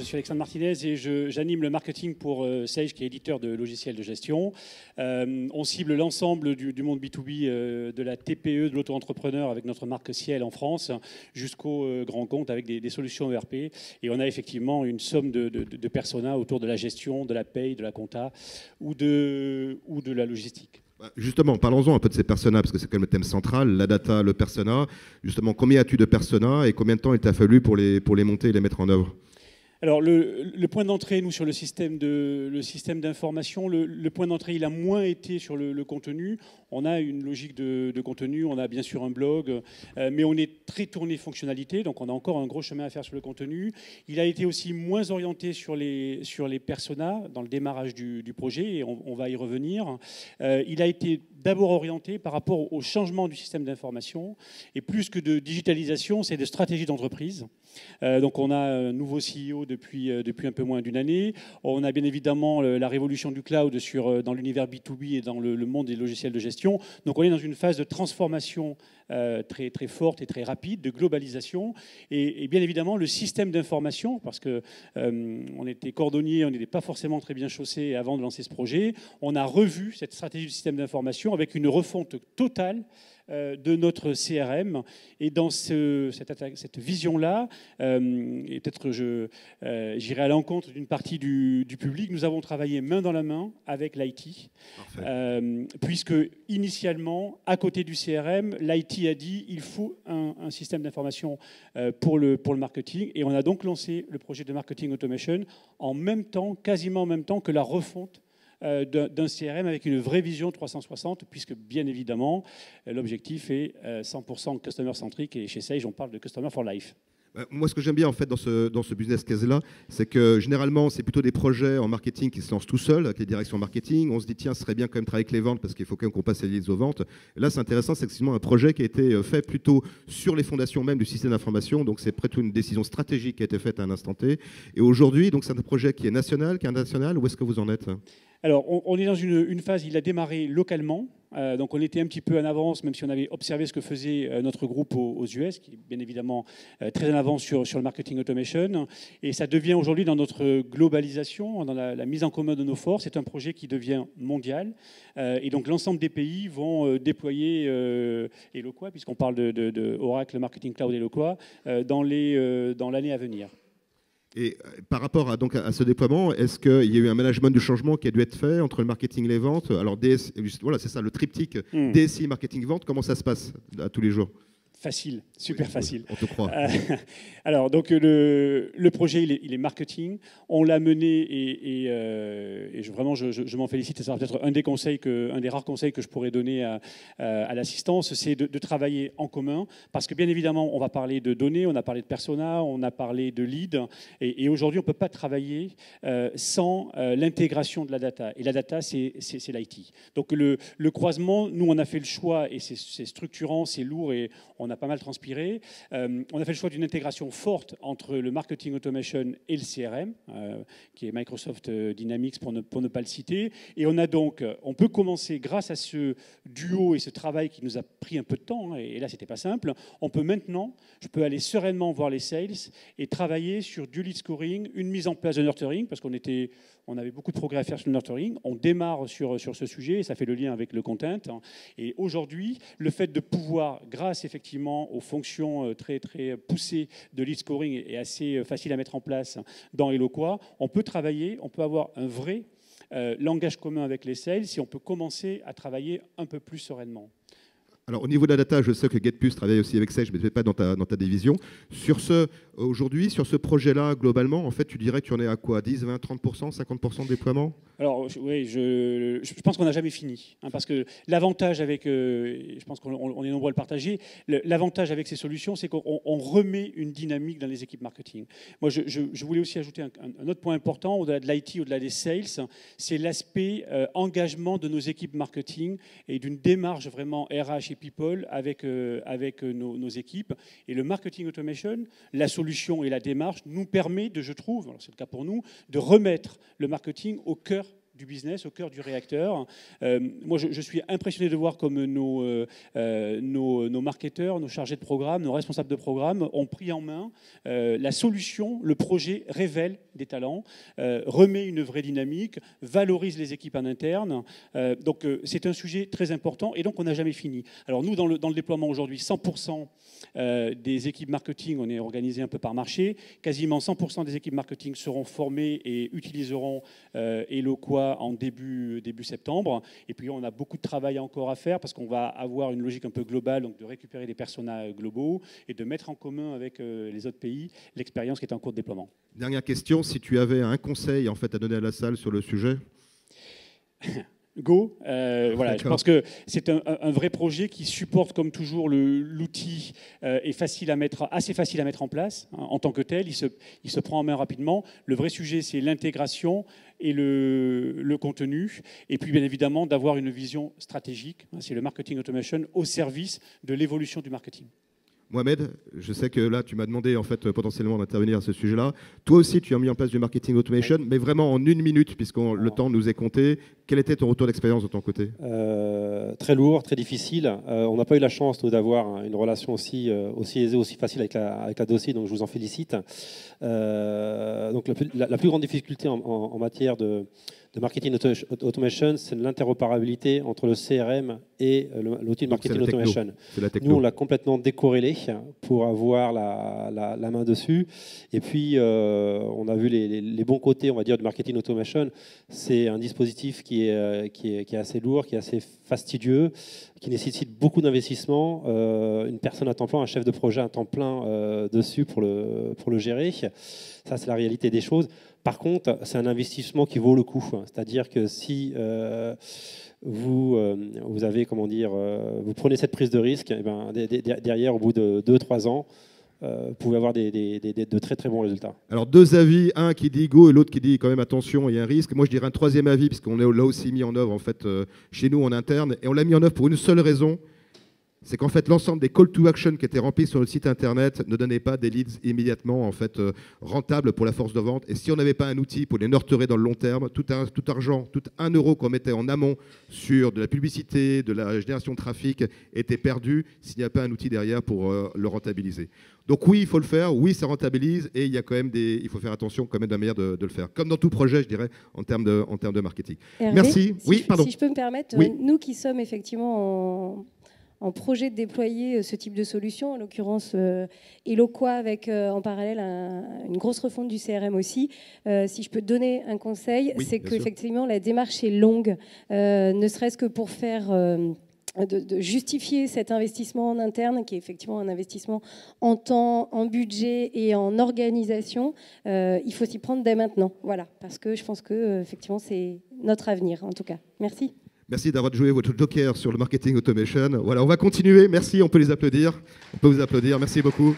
suis Alexandre Martinez et j'anime le marketing pour Sage, qui est éditeur de logiciels de gestion. On cible l'ensemble du monde B2B, de la TPE, de l'auto-entrepreneur avec notre marque Ciel en France, jusqu'au grand compte avec des solutions ERP. Et on a effectivement une somme de personas autour de la gestion, de la paye, de la compta ou de la logistique. Justement, parlons-en un peu de ces personas, parce que c'est quand même le thème central, la data, le persona. Justement, combien as-tu de personas et combien de temps il t'a fallu pour les monter et les mettre en œuvre? Alors, le point d'entrée, nous, sur le système d'information, le point d'entrée, il a moins été sur le contenu. On a une logique de contenu, on a bien sûr un blog, mais on est très tourné fonctionnalité, donc on a encore un gros chemin à faire sur le contenu. Il a été aussi moins orienté sur les personas dans le démarrage du projet, et on va y revenir. Il a été d'abord orienté par rapport au changement du système d'information, et plus que de digitalisation, c'est de stratégie d'entreprise. Donc on a un nouveau CEO depuis un peu moins d'une année. On a bien évidemment la révolution du cloud dans l'univers B2B et dans le monde des logiciels de gestion. Donc on est dans une phase de transformation très, très forte et très rapide, de globalisation. Et bien évidemment, le système d'information, parce qu'on était cordonnier, on n'était pas forcément très bien chaussé avant de lancer ce projet. On a revu cette stratégie du système d'information avec une refonte totale de notre CRM. Et dans cette vision-là, et peut-être j'irai à l'encontre d'une partie du public, nous avons travaillé main dans la main avec l'IT, puisque initialement, à côté du CRM, l'IT a dit il faut un système d'information pour le marketing, et on a donc lancé le projet de marketing automation en même temps, quasiment en même temps que la refonte d'un CRM avec une vraie vision 360, puisque bien évidemment, l'objectif est 100% customer-centric, et chez Sage, on parle de customer for life. Moi, ce que j'aime bien en fait dans ce business case-là, c'est que généralement, c'est plutôt des projets en marketing qui se lancent tout seuls avec les directions marketing. On se dit, tiens, ce serait bien quand même travailler avec les ventes parce qu'il faut quand même qu'on passe les leads aux ventes. Et là, c'est intéressant, c'est effectivement un projet qui a été fait plutôt sur les fondations même du système d'information. Donc, c'est plutôt une décision stratégique qui a été faite à un instant T. Et aujourd'hui, donc, c'est un projet qui est national, qui est international. Où est-ce que vous en êtes ? Alors, on est dans une phase, il a démarré localement. Donc on était un petit peu en avance, même si on avait observé ce que faisait notre groupe aux US, qui est bien évidemment très en avance sur le marketing automation. Et ça devient aujourd'hui, dans notre globalisation, dans la mise en commun de nos forces, c'est un projet qui devient mondial. Et donc l'ensemble des pays vont déployer Eloqua, puisqu'on parle de Oracle Marketing Cloud Eloqua, dans l'année à venir. Et par rapport à ce déploiement, est-ce qu'il y a eu un management du changement qui a dû être fait entre le marketing et les ventes? Alors, voilà, c'est ça, le triptyque DSI, marketing, vente, comment ça se passe à tous les jours? Facile, super facile. On te croit. Alors, donc, le projet, il est marketing. On l'a mené et vraiment, je m'en félicite. Ça sera peut-être un des rares conseils que je pourrais donner à l'assistance, c'est de travailler en commun. Parce que, bien évidemment, on va parler de données, on a parlé de persona, on a parlé de lead. Et aujourd'hui, on ne peut pas travailler sans l'intégration de la data. Et la data, c'est l'IT. Donc, le croisement, nous, on a fait le choix, et c'est structurant, c'est lourd, et on a pas mal transpiré. On a fait le choix d'une intégration forte entre le marketing automation et le CRM, qui est Microsoft Dynamics pour ne pas le citer. Et on peut commencer grâce à ce duo et ce travail qui nous a pris un peu de temps, et là, c'était pas simple. Je peux aller sereinement voir les sales et travailler sur du lead scoring, une mise en place de nurturing, parce qu'on avait beaucoup de progrès à faire sur le nurturing. On démarre sur ce sujet, et ça fait le lien avec le content. Et aujourd'hui, le fait de pouvoir, grâce effectivement aux fonctions très, très poussées de lead scoring est assez facile à mettre en place dans Eloqua, on peut avoir un vrai langage commun avec les sales, si on peut commencer à travailler un peu plus sereinement. Alors, au niveau de la data, je sais que GetPus travaille aussi avec Sage, mais peut-être pas dans ta division. Aujourd'hui, sur ce projet-là, globalement, en fait, tu dirais que tu en es à quoi? 10, 20, 30%, 50% de déploiement? Alors, oui, je pense qu'on n'a jamais fini. Parce que l'avantage avec, je pense qu'on est nombreux à le partager, l'avantage avec ces solutions, c'est qu'on remet une dynamique dans les équipes marketing. Moi, je voulais aussi ajouter un autre point important, au-delà de l'IT, au-delà des sales, c'est l'aspect engagement de nos équipes marketing et d'une démarche vraiment RH et people avec nos équipes. Et le marketing automation, la solution et la démarche nous permet je trouve, alors c'est le cas pour nous, de remettre le marketing au cœur du business, au cœur du réacteur. Moi, je suis impressionné de voir comme nos marketeurs, nos chargés de programme, nos responsables de programme ont pris en main la solution. Le projet révèle des talents, remet une vraie dynamique, valorise les équipes en interne. Donc, c'est un sujet très important et donc on n'a jamais fini. Alors nous, dans le déploiement aujourd'hui, 100% des équipes marketing, on est organisé un peu par marché, quasiment 100% des équipes marketing seront formées et utiliseront Eloqua en début septembre. Et puis on a beaucoup de travail encore à faire parce qu'on va avoir une logique un peu globale, donc de récupérer des personas globaux et de mettre en commun avec les autres pays l'expérience qui est en cours de déploiement. Dernière question, si tu avais un conseil en fait, à donner à la salle sur le sujet. Go. Voilà, je pense que c'est un vrai projet qui supporte, comme toujours, l'outil est assez facile à mettre en place hein, en tant que tel. Il se prend en main rapidement. Le vrai sujet, c'est l'intégration et le contenu. Et puis, bien évidemment, d'avoir une vision stratégique. C'est le marketing automation au service de l'évolution du marketing. Mohamed, je sais que là, tu m'as demandé en fait potentiellement d'intervenir à ce sujet-là. Toi aussi, tu as mis en place du marketing automation, mais vraiment en 1 minute, puisque le temps nous est compté. Quel était ton retour d'expérience de ton côté ? Très lourd, très difficile. On n'a pas eu la chance d'avoir une relation aussi aisée, aussi facile avec la dossier, donc je vous en félicite. Donc la plus grande difficulté en matière de marketing automation, c'est l'interopérabilité entre le CRM et l'outil de marketing automation. Nous, on l'a complètement décorrélé pour avoir la main dessus. Et puis, on a vu les bons côtés, on va dire, du marketing automation. C'est un dispositif qui est assez lourd, qui est assez fastidieux, qui nécessite beaucoup d'investissement. Une personne à temps plein, un chef de projet à temps plein dessus pour le gérer. Ça, c'est la réalité des choses. Par contre, c'est un investissement qui vaut le coup. C'est-à-dire que si vous avez, vous prenez cette prise de risque, et ben, derrière, au bout de 2-3 ans, vous pouvez avoir de très très bons résultats. Alors 2 avis, un qui dit go et l'autre qui dit quand même attention, il y a un risque. Moi je dirais un 3e avis, puisqu'on est là aussi mis en œuvre en fait, chez nous en interne, et on l'a mis en œuvre pour une seule raison. C'est qu'en fait, l'ensemble des call to action qui étaient remplis sur le site internet ne donnaient pas des leads immédiatement en fait, rentables pour la force de vente. Et si on n'avait pas un outil pour les nurturer dans le long terme, tout argent, tout 1 euro qu'on mettait en amont sur de la publicité, de la génération de trafic était perdu s'il n'y a pas un outil derrière pour le rentabiliser. Donc oui, il faut le faire, oui, ça rentabilise, et il y a quand même il faut faire attention quand même de la manière de le faire. Comme dans tout projet, je dirais, en termes de marketing. Hervé, merci. Oui, pardon. Si je peux me permettre, oui. Nous qui sommes effectivement en projet de déployer ce type de solution, en l'occurrence Eloqua avec en parallèle une grosse refonte du CRM aussi. Si je peux te donner un conseil, oui, c'est qu'effectivement la démarche est longue, ne serait-ce que pour faire... De justifier cet investissement en interne, qui est effectivement un investissement en temps, en budget et en organisation, il faut s'y prendre dès maintenant. Voilà, parce que je pense que effectivement c'est notre avenir en tout cas. Merci. Merci d'avoir joué votre joker sur le marketing automation. Voilà, on va continuer. Merci, on peut les applaudir. On peut vous applaudir. Merci beaucoup.